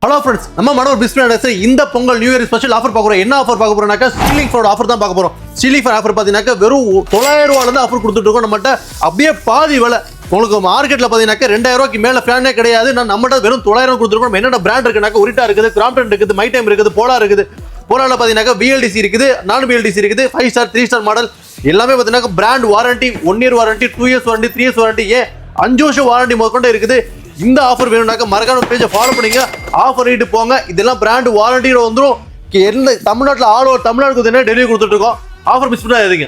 Hello friends, நம்ம மனோர் business இந்த Pongal new year special offer பார்க்க போறோம். என்ன ஆஃபர் பார்க்க போறோம்னாக்கா ஸ்டீலிங் ஃபோர்ட் ஆஃபர் தான் பார்க்க போறோம். ஸ்டீலிங் ஃபோர்ட் ஆஃபர் பார்த்தீங்கன்னாக்கா வெறும் 900 ரூபாயில இருந்து ஆஃபர் கொடுத்துட்டு இருக்கோம். நம்மகிட்ட அப்படியே பாதி விலை. உங்களுக்கு மார்க்கெட்ல பார்த்தீங்கன்னாக்கா 2000 ரூபாய்க்கு மேல ஃபேனே கிடையாது. நான் நம்மகிட்ட வெறும் 900 கொடுத்துருக்கோம். என்னென்ன பிராண்ட் இருக்குனாக்கா உரிட்டா இருக்குது, கிராம்ப்டன் இருக்குது, மை டைம் இருக்குது, போலா இருக்குது. போலால பார்த்தீங்கன்னாக்கா VLDC இருக்குது, நான் VLDC இருக்குது, 5 ஸ்டார் 3 ஸ்டார் மாடல் எல்லாமே பார்த்தீங்கன்னா brand warranty, 1 year warranty, 2 years warranty, 3 years warranty, 5 வருஷம் வாரண்டி முதற்கொண்டு இருக்குது. இந்த ஆஃபர் வேணும்னாக்க மறக்காம பேஜை ஃபாலோ பண்ணீங்க, ஆஃபர் ரேட்டு போங்க. இதெல்லாம் பிராண்ட் வாரண்டியோட வந்துடும். என்ன தமிழ்நாட்டில் ஆல் ஓவர் தமிழ்நாட்டுக்கு டெலிவரி கொடுத்துட்டு இருக்கோம். ஆஃபர் மிஸ் பண்ணாதீங்க.